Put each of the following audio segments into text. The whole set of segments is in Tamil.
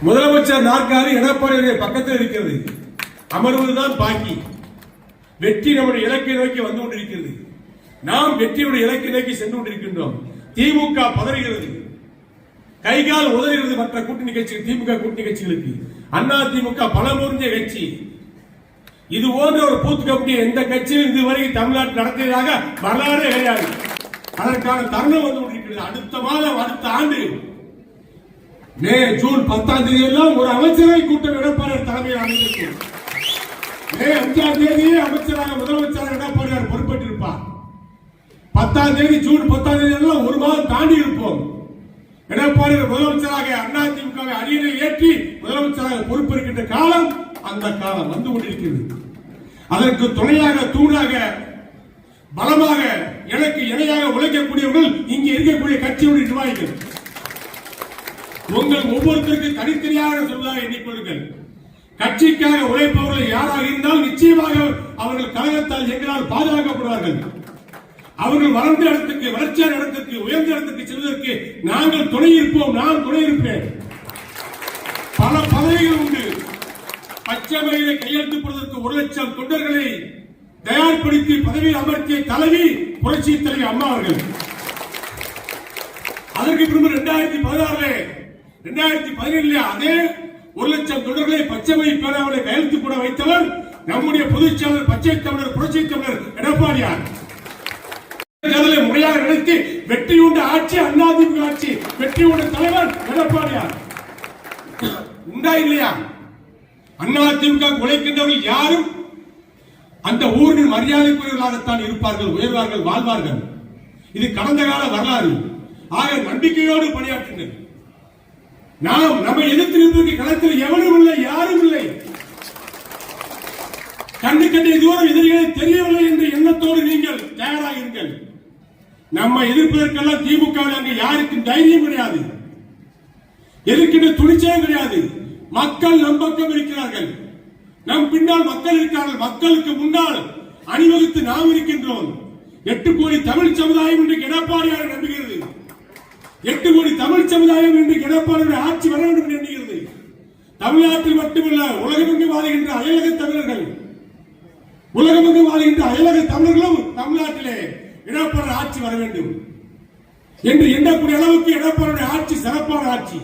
முதலமைச்சர் நாற்காலி எடப்பாடியுடைய பக்கத்தில் இருக்கிறது. அமர்வதுதான் பாக்கி. வெற்றி நம்முடைய இலக்கை நோக்கி வந்து கொண்டிருக்கிறது. நாம் வெற்றியுடைய இலக்கை நோக்கி சென்று கொண்டிருக்கின்றோம். திமுக பதறுகிறது, கைகால் உதறுகிறது. மற்ற கூட்டணி கட்சிகள், திமுக கூட்டணி கட்சிகளுக்கு அண்ணா திமுக பலமுறிஞ்ச கட்சி. இது போன்ற ஒரு பூத் கமிட்டி எந்த கட்சியும் இதுவரை தமிழ்நாட்டில் நடத்தியதாக வரலாறு கிடையாது. அதற்கான தருணம் வந்து கொண்டிருக்கிறது. அடுத்த மாதம், அடுத்த ஆண்டு மே ஜூன் 10ஆம் தேதி எல்லாம் ஒரு அமைச்சரவை கூட்டம் எடப்பாடியார் தலைமையில் அமைந்திருக்கும். மே 5ஆம் தேதி அமைச்சராக முதலமைச்சராக எடப்பாடியார் பொறுப்பேற்றிருப்பார். 10ஆம் தேதி ஜூன் 10ஆம் தேதி எல்லாம் ஒரு மாதம் தாண்டி இருப்போம். எடப்பாடியார் முதலமைச்சராக அதிமுகவை அரியணை ஏற்றி முதலமைச்சராக பொறுப்பேற்கின்ற காலம் அந்த காலம் வந்து கொண்டிருக்கிறது. அதற்கு துணையாக, தூணாக, பலமாக, எனக்கு இணையாக உழைக்கக்கூடியவர்கள் இங்கே இருக்கக்கூடிய கட்சியுடைய நிர்வாகிகள். உங்கள் ஒவ்வொருத்தருக்கு தனித்தனியாக சொல்வதாக எண்ணிக்கொள்ளுங்கள். கட்சிக்காக உழைப்பவர்கள் யாராக இருந்தால் நிச்சயமாக அவர்கள் கழகத்தால் எங்களால் பாதுகாக்கப்படுவார்கள். அவர்கள் வளர்ந்த இடத்துக்கு, வளர்ச்சியான இடத்துக்கு, உயர்ந்த இடத்துக்கு செல்வதற்கு நாங்கள் துணை இருப்போம். நான் துணை இருப்பேன். பல பதவிகள் உண்டு. பச்சை மயிலை கையெழுத்து போடுவதற்கு 1 லட்சம் தொண்டர்களை தயார்படுத்தி பதவியில் அமர்த்திய தலைவி புரட்சி தலைவி அம்மா அவர்கள். அதற்கு பிறகு 2017 அதே 1 லட்சம் தொண்டர்களை பச்சை மயில் பேராவலை கையெழுத்து போட வைத்தவர் நம்முடைய பொதுச் செயலாளர், பச்சை தமிழர், புரட்சி தமிழர் எடப்பாடியார். முறையாக நடத்தி வெற்றி உண்ட ஆட்சி அதிமுக ஆட்சி, வெற்றி உண்ட தலைவர் எடப்பாடியார். உண்டா இல்லையா? அதிமுக உழைக்கின்றவர்கள் யாரும் அந்த ஊரின் மரியாதைக்குரியவர்களாகத்தான் இருப்பார்கள், உயர்வார்கள், வாழ்வார்கள். இது கடந்த கால வரலாறு. ஆக நம்பிக்கையோடு பணியாற்றுங்கள். நாம் நம்மை எதிர்த்து இருப்பதற்கு களத்தில் எவரும் இல்லை, யாரும் இல்லை. கண்டு கண்டிய தூரம் எதிரிகளை தெரியவில்லை என்ற எண்ணத்தோடு நீங்கள் தயாராக இருங்கள். நம்ம எதிர்ப்பதற்கெல்லாம் திமுக அங்கு யாருக்கும் தைரியம் கிடையாது, எதிர்க்கின்ற துணிச்சலும் கிடையாது. மக்கள் நம் பக்கம் இருக்கிறார்கள், நம் பின்னால் மக்கள் இருக்கிறார்கள். மக்களுக்கு முன்னால் அணிவகுத்து நாம் இருக்கின்றோம். 8 கோடி தமிழ் சமுதாயம் இன்றைக்கு எடப்பாடியாரை நம்புகிறது. 8 கோடி தமிழ் சமுதாயம் இன்றைக்கு எடப்பாடியுடைய ஆட்சி வர வேண்டும் என்று எண்ணுகிறது. தமிழ்நாட்டில் மட்டுமல்ல, உலகமெங்கும் வாழ்கின்ற அயலக தமிழர்கள், உலகமெங்கும் வாழ்கின்ற அயலக தமிழர்களும் தமிழ்நாட்டிலே எடப்பாடி ஆட்சி வர வேண்டும் என்று எண்ணக்கூடிய அளவுக்கு எடப்பாடியுடைய ஆட்சி சிறப்பான ஆட்சி,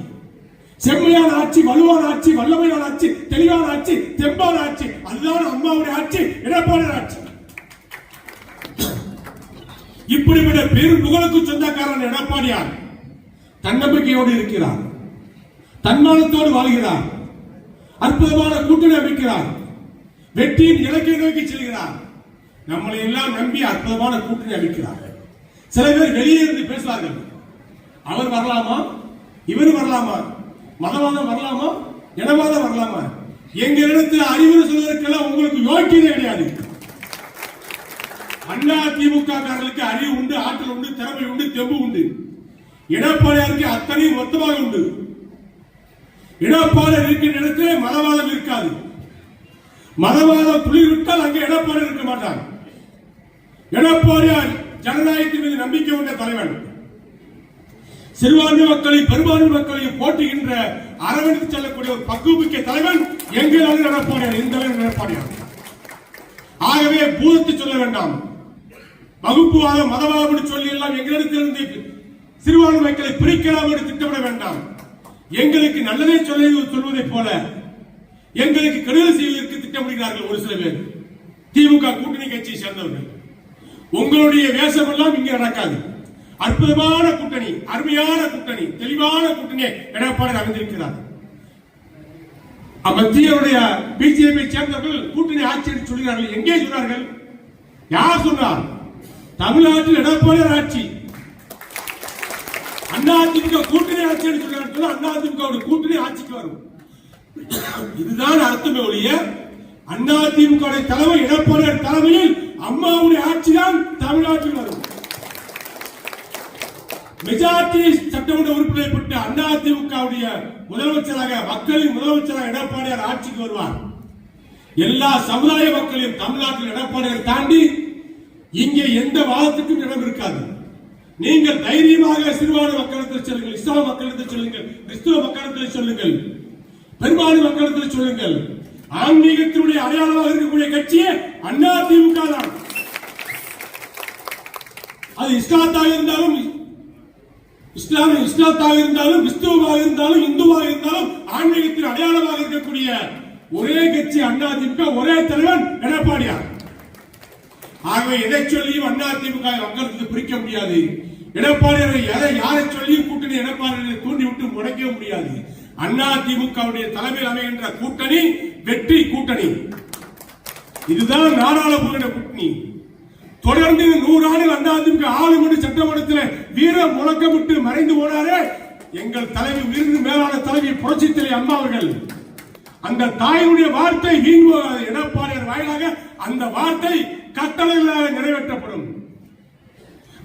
செம்மையான ஆட்சி, வலுவான ஆட்சி, வல்லமையான ஆட்சி, தெளிவான ஆட்சி, தெம்பான ஆட்சி. அதுதான் அம்மாவுடைய ஆட்சி, எடப்பாடியுடைய ஆட்சி. இப்படிப்பட்ட பெரும் புகழுக்கு சொந்தக்காரன் எடப்பாடியார் தன்னம்பிக்கையோடு இருக்கிறார், தன்மானத்தோடு வாழ்கிறார், அற்புதமான கூட்டணி அமைக்கிறார், வெற்றியின் இலக்கை நோக்கி செல்கிறார். நம்மளை எல்லாம் நம்பி அற்புதமான கூட்டணி அமைக்கிறார். சில பேர் வெளியே இருந்து பேசுவார்கள், அவர் வரலாமா, இவர் வரலாமா, மதவாதம் வரலாமா, இனவாதம் வரலாமா. எங்க இடத்துல அறிவுரை சொல்வதற்கெல்லாம் உங்களுக்கு யோக்கியதே கிடையாது. அதிமுக காரர்களுக்கு அறிவு உண்டு, ஆற்றல் உண்டு, திறமை உண்டு, தெம்பு உண்டு. எடப்பாடியாருக்கு அத்தனையும் மொத்தமாக உண்டு. எடப்பாடியார் இருக்கின்ற இடத்திலே மதவாதம் இருக்காது. மதவாதம் துளிர்விட்டால் அங்கே எடப்பாடி இருக்க மாட்டார். எடப்பாடியார் ஜனநாயகத்தின் மீது நம்பிக்கை கொண்ட தலைவன். சிறுபான்மை மக்களையும் பெரும்பான்மை மக்களையும் போட்டுகின்ற அரவணைத்து செல்லக்கூடிய ஒரு பக்குவமிக்க தலைவன் எங்களால் எடப்பாடியார், இந்த எடப்பாடியார். ஆகவே பூதத்தை சொல்ல வேண்டாம், வகுப்புவாதம், மதவாதம் சொல்லி எல்லாம் எங்களிடத்திலிருந்து சிறுபான்மை மக்களை பிரிக்கலாம் என்று திட்டமிட வேண்டாம். எங்களுக்கு நல்லதை சொல்வதைப் போல எங்களுக்கு கெடுதல் செய்வதற்கு திட்டமிடுகிறார்கள் ஒரு சில பேர், திமுக கூட்டணி கட்சியை சேர்ந்தவர்கள். உங்களுடைய வேஷம் எல்லாம் இங்கே நடக்காது. அற்புதமான கூட்டணி, அருமையான கூட்டணி, தெளிவான கூட்டணியை எடப்பாடி அமைந்திருக்கிறார். மத்தியுடைய பிஜேபி சேர்ந்தவர்கள் கூட்டணி ஆட்சி என்று சொல்கிறார்கள். எங்கே சொன்னார்கள்? யார் சொன்னார்? தமிழ்நாட்டில் எடப்பாடியார் ஆட்சி, அதிமுக கூட்டணி ஆட்சி என்று சொன்னார்கள். அதிமுக கூட்டணி ஆட்சிக்கு வரும். இதுதான் அர்த்தமே ஒழிய அதிமுக தலைவர் எடப்பாடியார் தலைமையில் அம்மாவுடைய ஆட்சி தான் தமிழ்நாட்டில் வரும். மெஜாரிட்டி சட்டமன்ற உறுப்பினர் பெற்ற அதிமுக முதலமைச்சராக, மக்களின் முதலமைச்சராக எடப்பாடியார் ஆட்சிக்கு வருவார். எல்லா சமுதாய மக்களையும் தமிழ்நாட்டில் எடப்பாடியார் தாண்டி இங்கே எந்த வாதத்துக்கும் இடம் இருக்காது. நீங்கள் தைரியமாக சிறுபான்மை மக்களிடத்தில் சொல்லுங்கள், இஸ்லாம் மக்களிடத்தில் சொல்லுங்கள், கிறிஸ்துவ மக்களிடத்தில் சொல்லுங்கள். பெரும்பாலும் மக்களிடத்தில் சொல்லுங்கள். ஆன்மீகத்தினுடைய அடையாளமாக இருக்கக்கூடிய கட்சியே அதிமுக தான். அது இஸ்லாத்தாக இருந்தாலும் இஸ்லாத்தாக இருந்தாலும் கிறிஸ்துவமாக இருந்தாலும் இந்துவாக இருந்தாலும் ஆன்மீகத்தின் அடையாளமாக இருக்கக்கூடிய ஒரே கட்சி அதிமுக, ஒரே தலைவன் எடப்பாடியார். ஆகவே எதை சொல்லியும் அதிமுக மக்களுக்கு பிரிக்க முடியாது. எடப்பாடியாரை யாரை சொல்லியும் கூட்டணி எடப்பாடியை தூண்டிவிட்டு முடக்க முடியாது. அதிமுகவுடைய தலைமையில் அமைகின்ற கூட்டணி வெற்றி கூட்டணி. இதுதான் நாடாளுமன்ற கூட்டணி. தொடர்ந்து 100 ஆண்டுகள் அதிமுக ஆளுமன்ற சட்டமன்றத்தில் வீர முழக்கமிட்டு மறைந்து போனாரே எங்கள் தலைவி, விருது மேலான தலைவி புரட்சித் தலைவி அம்மா அவர்கள். அந்த தாயினுடைய வார்த்தை வீண்போகாது. எடப்பாடியார் வாயிலாக அந்த வார்த்தை கட்டளைகளாக நிறைவேற்றப்படும்.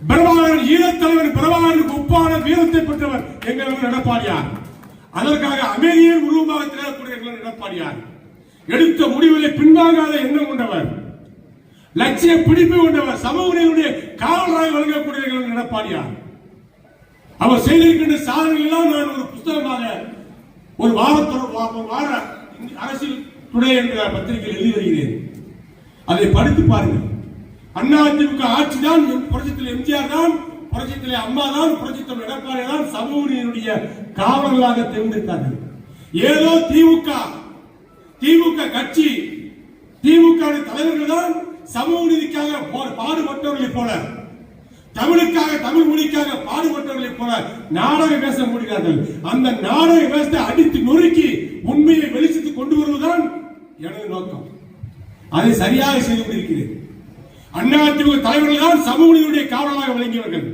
பிரபாகரன் ஈழத்தலைவர், பிரபாகரனுக்கு ஒப்பான வீரத்தை பெற்றவர் எங்கள் எடப்பாடியார். அதற்காக அமைதியின் உருவமாக திகழக்கூடிய எடப்பாடியார். எடுத்த முடிவுகளை பின்வாங்காத எண்ணம் கொண்டவர், லட்சிய பிடிப்பு கொண்டவர், சமூக நீதியுடைய காவலராக வழங்கக்கூடிய எடப்பாடியார். அவர் செய்திருக்கின்ற சாதனைகள் எல்லாம் நான் ஒரு புத்தகமாக ஒரு வார அரசியல் துணை என்ற பத்திரிகையில் எழுதி வருகிறேன். அதை படித்து பாருங்கள். அதிமுக ஆட்சி தான், புரட்சித் எம்ஜிஆர் தான், புரட்சித் அம்மா தான், புரட்சித் எடப்பாடி தான் சமூக நீதியுடைய காவலர்களாக தேர்ந்தெடுத்தார்கள். ஏதோ திமுக கட்சி, திமுக தலைவர்கள் தான் சமூக நீதிக்காக பாடுபட்டவர்களை போல, தமிழுக்காக, தமிழ் மொழிக்காக பாடுபட்டவர்களை போல நாடக வேஷம் போடுகிறார்கள். அந்த நாடக வேஷத்தை அடித்து நொறுக்கி உண்மையை வெளிச்சத்துக்கு கொண்டு வருவதுதான் எனது நோக்கம். அதை சரியாக செய்து கொண்டிருக்கிறேன். அதிமுக தலைவர்கள் தான் சமூக நீதியுடைய காவலராக விளங்கியவர்கள்.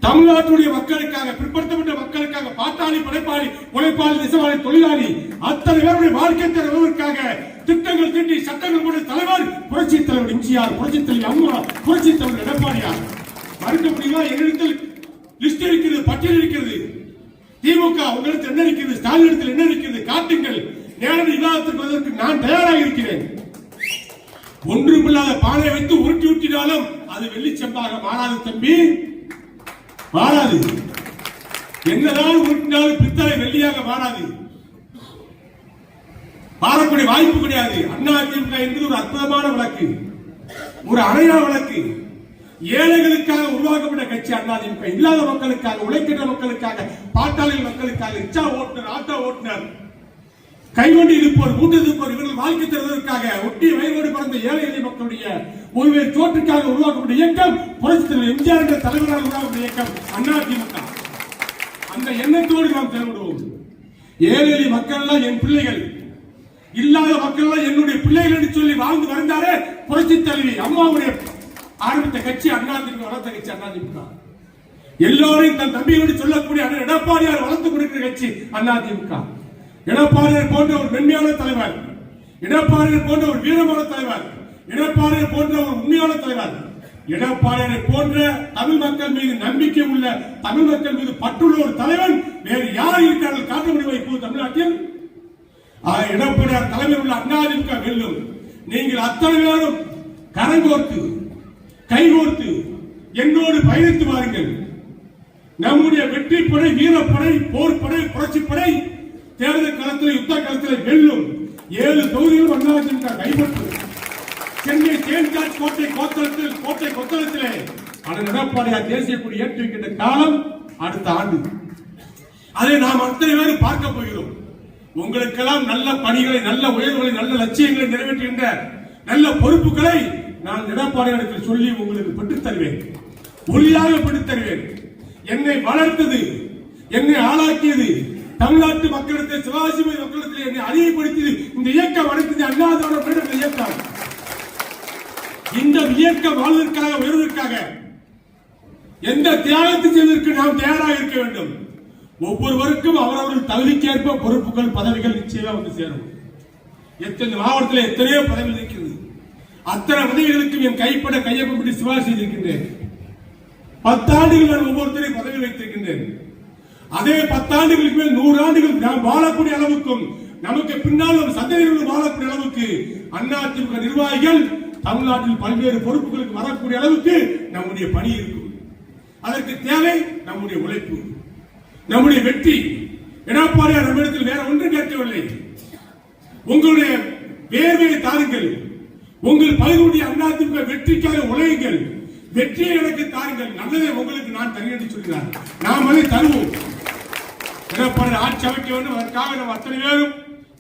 தமிழ்நாட்டுடைய மக்களுக்காக, பிற்படுத்தப்பட்ட மக்களுக்காக, பாட்டாளி, படைப்பாளி, உழைப்பாளி, நெசவாளி, தொழிலாளி அத்தனை பேருடைய வாழ்க்கை தருவதற்காக திட்டங்கள் தீட்டி சட்டங்கள் போட்ட தலைவர் புரட்சித் தலைவர் எம்ஜிஆர், புரட்சித் தலைவர் அம்மா, புரட்சித் தலைவர் எடப்பாடியார். மறுக்க முடியுமா? என்னிடத்தில் லிஸ்ட் இருக்கிறது, பட்டியல் இருக்கிறது. திமுக உங்களுக்கு என்ன இருக்கிறது, ஸ்டாலின் இடத்தில் என்ன இருக்கிறது, காட்டுங்கள். நேரடி விவாதத்திற்கு வருவதற்கு நான் தயாராக இருக்கிறேன். ஒன்றுமில்லாத பானை வைத்து உருட்டி ஊட்டினாலும் அது வெள்ளிச்செம்பாக மாறாது தம்பி, மாறாது. என்னதான் உருட்டினாலும் பித்தளை வெள்ளியாக மாறாது, மாறக்கூடிய வாய்ப்பு கிடையாது. அதிமுக என்பது ஒரு அற்புதமான வழக்கு, ஒரு அடையாள வழக்கு. ஏழைகளுக்காக உருவாக்கப்பட்ட கட்சி அதிமுக. இல்லாத மக்களுக்காக, உழைக்கின்ற மக்களுக்காக, பாட்டாளி மக்களுக்காக, ரிக்ஷா ஓட்டுநர், ஆட்டோ ஓட்டுநர், கைவண்டி இருப்போர், மூட்டத்திருப்போர், இவர்கள் வாழ்க்கை தருவதற்காக ஒட்டி வயலோடு பிறந்த ஏழை எளிய மக்களுடைய ஒருவேறு தோற்றுக்காக உருவாக்கப்பட்ட இயக்கம் புரட்சித் தலைவர் எம்ஜிஆர் என்ற தலைவரால் உருவாக்கப்பட்ட இயக்கம் அதிமுக. அந்த எண்ணத்தோடு நாம் செயல்படுவோம். ஏழை எளிய மக்கள் எல்லாம் என் பிள்ளைகள், இல்லாத மக்கள் எல்லாம் என்னுடைய பிள்ளைகள் என்று சொல்லி வாழ்ந்து வந்தாரே புரட்சித் தலைவி அம்மாவுடைய ஆரம்பித்த கட்சி அதிமுக, வளர்த்த கட்சி அதிமுக. எல்லோரையும் தன் தம்பியோடு சொல்லக்கூடிய எடப்பாடியார் வளர்த்துக் கொடுக்கிற கட்சி அதிமுக. எடப்பாடியார் போன்ற ஒரு மென்மையான தலைவர், எடப்பாடியார் போன்ற ஒரு வீரமான தலைவர், எடப்பாடியார் போன்ற ஒரு உண்மையான தலைவர், எடப்பாடியாரை போன்ற தமிழ் மக்கள் மீது நம்பிக்கை உள்ள, தமிழ் மக்கள் மீது பற்றுள்ள ஒரு தலைவன் வேறு யார் இருக்கிறார்கள் காட்ட முடியும் இப்போது தமிழ்நாட்டில்? எடப்பாடியார் தலைமையில் உள்ள அதிமுக வெல்லும். நீங்கள் அத்தனை பேரும் கரங்கோர்த்து, கைகோர்த்து என்னோடு பயணித்து வாருங்கள். நம்முடைய வெற்றி படை, வீரப்படை, போர்ப்படை, புரட்சிப்படை தேர்தல் களத்தில், யுத்த களத்தில் வெல்லும். 7 தொகுதிகளும் அதிமுக கைப்பற்றும். சென்னை தேன்காட் கோட்டை கொத்தளத்திலே எடப்பாடியார் தேசிய கொடி ஏற்றி வைக்கின்ற காலம் அடுத்த ஆண்டு. அதை நாம் அத்தனை பேரும் பார்க்க போகிறோம். உங்களுக்கெல்லாம் நல்ல பணிகளை, நல்ல உயர்வுகளை, நல்ல லட்சியங்களை நிறைவேற்றுகின்ற நல்ல பொறுப்புகளை நான் எடப்பாடியாருக்கு சொல்லி உங்களுக்கு பெற்றுத் தருவேன், ஒளியாக பெற்றுத் தருவேன். என்னை வளர்த்தது, என்னை ஆளாக்கியது, தமிழ்நாட்டு மக்களிடத்தில், சிவாஜி மக்களிடத்தில் என்னை அறிவுப்படுத்தியது இந்த இயக்கம், அனைத்து அண்ணாதிராவிட இயக்கம். இந்த இயக்கம் வாழ்வதற்காக, உயர்வதற்காக எந்த தியாகத்தை செய்வதற்கு நாம் தயாராக இருக்க வேண்டும். ஒவ்வொருவருக்கும் அவரவர்கள் தகுதிக்கேற்ப பொறுப்புகள், பதவிகள் நிச்சயமா வந்து சேரும். எத்தனை மாவட்டத்தில் எத்தனையோ பதவிகள் இருக்கிறது. அத்தனை பதவிகளுக்கும் என் கைப்பட கையொப்பமிட்டு சிவா செய்திருக்கின்றேன். 10 ஆண்டுகள் நான் ஒவ்வொருத்தரையும் பதவி வைத்திருக்கின்றேன். அதே 10 ஆண்டுகளுக்கு மேல் 100 ஆண்டுகள் நாம் வாழக்கூடிய அளவுக்கும், நமக்கு பின்னால் ஒரு சந்ததிகள் வாழக்கூடிய அளவுக்கு அதிமுக நிர்வாகிகள் தமிழ்நாட்டில் பல்வேறு பொறுப்புகளுக்கு வரக்கூடிய அளவுக்கு நம்முடைய பணி இருக்கும். அதற்கு தேவை நம்முடைய உழைப்பு, நம்முடைய வெற்றி. எடப்பாடியார் நம்மிடத்தில் வேற ஒன்றும் கேட்கவில்லை. உங்களுடைய வேர்வையை தாருங்கள், உங்கள் பகுதியுடைய அதிமுக வெற்றிக்காக உழையுங்கள், வெற்றியை எனக்கு தாருங்கள், நல்லதை உங்களுக்கு நான் தருகிறேன் என்று சொல்கிறார். நாம் அதை தருவோம். எடப்பாடி ஆட்சி அமைக்க வேண்டும், அதற்காக நாம் அத்தனை பேரும்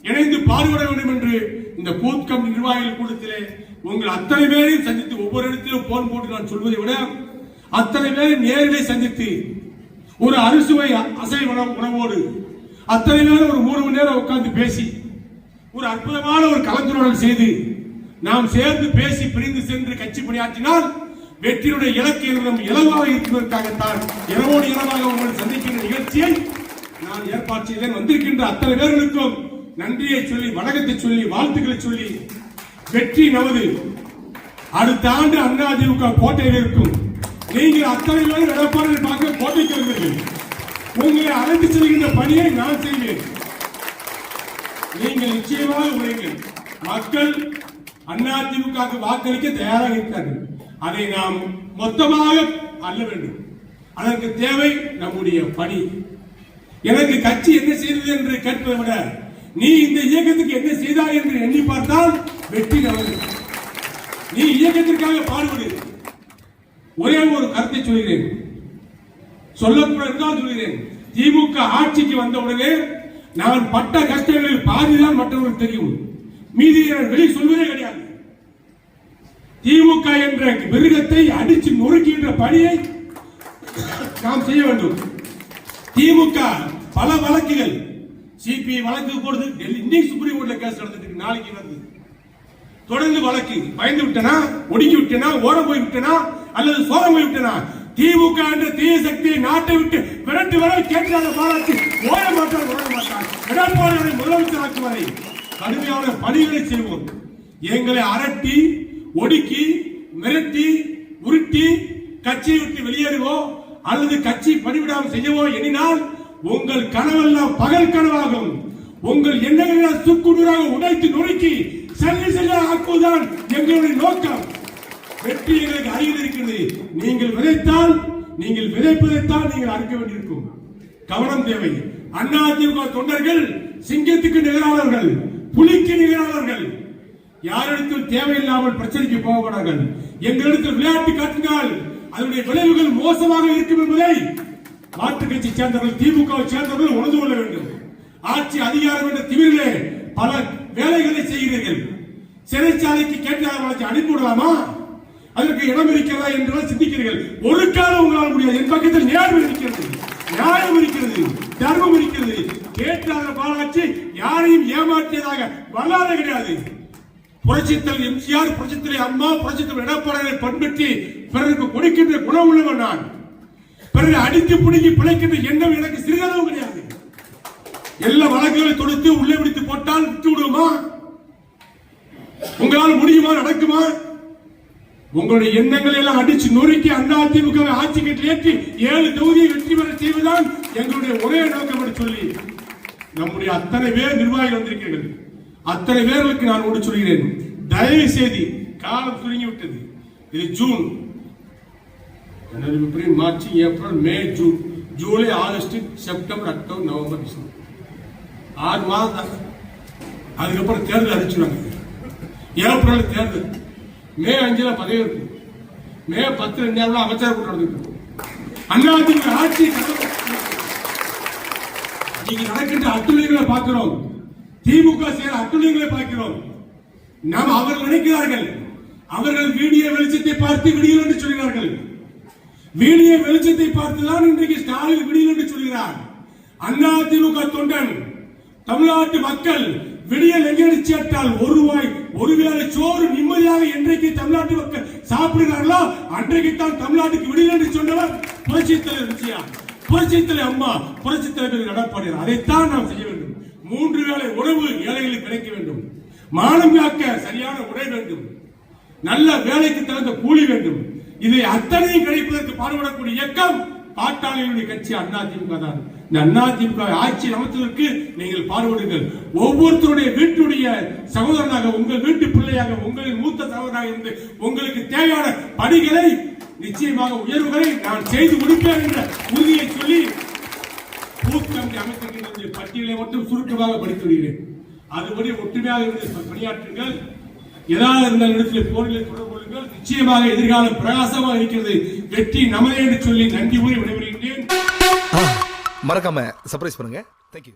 இணைந்து பாடுபட வேண்டும் என்று இந்த பூத் கமிட்டி நிர்வாகிகள் கூட்டத்திலே உங்கள் அத்தனை பேரையும் சந்தித்து ஒவ்வொரு இடத்திலும் போன் போட்டு நான் சொல்வதை விட அத்தனை பேரையும் நேரிலே சந்தித்து ஒரு அறுசுவை அசை உணவோடு அத்தனை பேரும் ஒரு 3 மணி நேரம் உட்கார்ந்து பேசி ஒரு அற்புதமான ஒரு கலந்துரையாடல் செய்து நாம் சேர்ந்து பேசி பிரிந்து சென்று கட்சி பணியாற்றினால் வெற்றியுடைய இலக்கு இலவாக இருப்பதற்காகத்தான் இரவோடு இரவாக உங்களை சந்திக்கின்ற நிகழ்ச்சியை நான் ஏற்பாடு செய்தேன். வந்திருக்கின்ற அத்தனை பேர்களுக்கும் நன்றியை சொல்லி வணக்கத்தை சொல்லி வாழ்த்துக்களை சொல்லி வெற்றி நமது. அடுத்த ஆண்டு அதிமுக கோட்டையில் இருக்கும். நீங்கள் அத்தனை பேரும் எடப்பாடி பார்க்க கோட்டைக்கு வருவீர்கள். உங்களை அழைத்து செல்கின்ற பணியை நான் செய்வேன். நீங்கள் நிச்சயமாக உழைங்கள். மக்கள் அதிமுக வாக்களிக்க தயாராக இருக்கிறார்கள். அதை நாம் மொத்தமாக அல்ல வேண்டும். அதற்கு தேவை நம்முடைய பணி. எனக்கு கட்சி என்ன செய்தது என்று கேட்பதை விட நீ இந்த இயக்கத்துக்கு என்ன செய்தாய் என்று எண்ணி பார்த்தால் வெற்றி நமது. நீ இயக்கத்திற்காக பாடுபடு. ஒரே ஒரு கருத்தை சொல்கிறேன், சொல்லக்கூடாது சொல்கிறேன். திமுக ஆட்சிக்கு வந்தவுடனே நான் பட்ட கஷ்டங்களில் பாதிதான் மற்றவர்களுக்கு தெரியும், மீதி வெளியே சொல்வதே கிடையாது. திமுக என்ற மிருகத்தை அடிச்சு நொறுக்கின்ற பணியை நாம் செய்ய வேண்டும். திமுக பல வழக்குகள் சிபிஐ வழக்கு போடுது, டெல்லி சுப்ரீம் கோர்ட்ல கேஸ் நடந்துட்டு நாளைக்கு வருது. தொடர்ந்து வழக்கு. பயந்து விட்டனா, ஒடுங்கி விட்டனா, ஓட போய் விட்டனா அல்லது சோரம் போய் விட்டனா? திமுக என்ற தீய சக்தியை நாட்டை விட்டு விரட்டு வரை கேட்காத பாராட்டி ஓட மாட்டார், ஓட மாட்டார். எடப்பாடி முதலமைச்சராக்கு வரை கடுமையான பணிகளை செய்வோம். எங்களை அரட்டி ஒடுக்கி மிரட்டி உருட்டி கட்சியை விட்டு வெளியேறுவோ அல்லது கட்சி பணிவிடாமல் செய்யவோ எண்ணினால் உங்கள் கனவெல்லாம் பகல் கனவாகும். உங்கள் எண்ணங்களை சுக்குநூறாக உடைத்து நொறுக்கி சல்லி செல்ல ஆக்குவதுதான் எங்களுடைய நோக்கம். வெற்றி எங்களுக்கு அருகில் இருக்கிறது. நீங்கள் விதைத்தால், நீங்கள் விதைப்பதைத்தான் நீங்கள் அறுக்க வேண்டியிருக்கும். கவனம் தேவை. அதிமுக தொண்டர்கள் சிங்கத்துக்கு நிகரானவர்கள், புலிக்கு நிகரானவர்கள். யாரிடத்தில் தேவையில்லாமல் பிரச்சனைக்கு போகப்படார்கள். எங்களிடத்தில் விளையாட்டு காட்டினால் அதனுடைய விளைவுகள் மோசமாக இருக்கும் என்பதை மாற்றுக் கட்சி சேர்ந்தவர்கள், திமுகவை சேர்ந்தவர்கள் உணர்ந்து கொள்ள வேண்டும். ஆட்சி அதிகாரம் என்ற திமிரிலே பல வேலைகளை செய்கிறீர்கள். சிறைச்சாலைக்கு கேட்டவர்களுக்கு அனுப்பிவிடலாமா? அதற்கு இடம் இருக்கிறதா என்று சிந்திக்கிறீர்கள். ஒரு காலம் உங்களால் முடியாது. என் பக்கத்தில் நேர்மை இருக்கிறது, நியாயம் இருக்கிறது, தர்மம் இருக்கிறது. கேட்டாத பாலாட்சி யாரையும் ஏமாற்றியதாக வரலாறு கிடையாது. புரட்சித்தலைவர் எம்ஜிஆர், புரட்சித்தலைவர் அம்மா, புரட்சித்தலைவர் எடப்பாடியை பண்பற்றி பிறருக்கு கொடுக்கின்ற குணம் உள்ளவன் நான். பிறகு அடித்து பிடிக்கி பிழைக்கின்ற எண்ணம் எனக்கு சிறிதளவு கிடையாது. எல்லா வழக்குகளை தொடுத்து உள்ளே பிடித்து போட்டால் விட்டு விடுவோமா? உங்களால் முடியுமா? நடக்குமா? உங்களுடைய எண்ணங்களை எல்லாம் அடிச்சு நொறுக்கி அதிமுக ஆட்சி கட்டில் ஏற்றி 7 தொகுதியை வெற்றி பெற செய்வதுதான் எங்களுடைய ஒரே நோக்கம் என்று சொல்லி நம்முடைய அத்தனை பேர் நிர்வாகிகள் வந்திருக்கிறீர்கள். அத்தனை பேர்களுக்கு நான் ஒன்று சொல்கிறேன். தயவு செய்து, காலம் சுருங்கி விட்டது. இது June, March, April, May, June, July, August, September, October, November, December 6 மாதம் தான். அதுக்கப்புறம் தேர்தல் அறிவிச்சுறாங்க. ஏப்ரல் தேர்தல், மே 5 பதவியேற்பு, மே 10 2 அமைச்சர் கூட்டம் நடந்துட்டு அதிமுக ஆட்சி நீங்க நடக்கின்ற அட்டுழியங்களை பார்க்கிறோம். திமுக செய்கிற அட்டுழியங்களை பார்க்கிறோம். நாம் அவர்கள் நினைக்கிறார்கள், அவர்கள் வீடியோ வெளிச்சத்தை பார்த்து விடியல் என்று சொல்கிறார்கள். வீடியோ வெளிச்சத்தை பார்த்துதான் இன்றைக்கு ஸ்டாலின் விடியல் என்று சொல்கிறார். அதிமுக தொண்டன், தமிழ்நாட்டு மக்கள் விடியல் எங்கே சேர்த்தால் ₹1 ஒருவேளை சோறு நிம்மதியாக என்றைக்கு தமிழ்நாட்டு மக்கள் சாப்பிடுகிறார்களோ அன்றைக்கு தான் தமிழ்நாட்டுக்கு விடியல் என்று சொன்னவர் புரட்சித்தலைவர் எம்ஜிஆர், புரட்சித்தலைவர் அம்மா, புரட்சித்தலைவர் எடப்பாடி. அதைத்தான் நாம் செய்ய வேண்டும். 3 வேளை உணவு ஏழைகளுக்கு கிடைக்க வேண்டும். மானம் காக்க சரியான உடை வேண்டும். நல்ல வேலைக்கு தகுந்த கூலி வேண்டும். இதை அத்தனையும் கிடைப்பதற்கு பாடுபடக்கூடிய இயக்கம் பாட்டாளிகளுடைய கட்சி அதிமுக தான். இந்த அதிமுக ஆட்சி அமைத்ததற்கு நீங்கள் பாடுபடுங்கள். ஒவ்வொருத்தருடைய வீட்டுடைய சகோதரனாக, உங்கள் வீட்டு பிள்ளையாக, உங்களின் மூத்த சகோதரனாக இருந்து உங்களுக்கு தேவையான பணிகளை, நிச்சயமாக உயர்வுகளை நான் செய்து முடிப்பேன் என்ற உறுதியை சொல்லி பூத் கமிட்டி அமைத்திருக்கின்ற பட்டியலை மட்டும் சுருக்கமாக படித்து விடுகிறேன். அதுபடி ஒற்றுமையாக இருந்து பணியாற்றுங்கள். ஏதாவது இருந்த இடத்தில் போரில் தொடர்பு கொள்ளுங்கள். நிச்சயமாக எதிர்காலம் பிரகாசமாக இருக்கிறது. வெற்றி நமதே என்று சொல்லி நன்றி கூறி விடைபெறுகின்றேன். மறக்காம சர்ப்ரைஸ் பண்ணுங்க. தேங்க்யூ.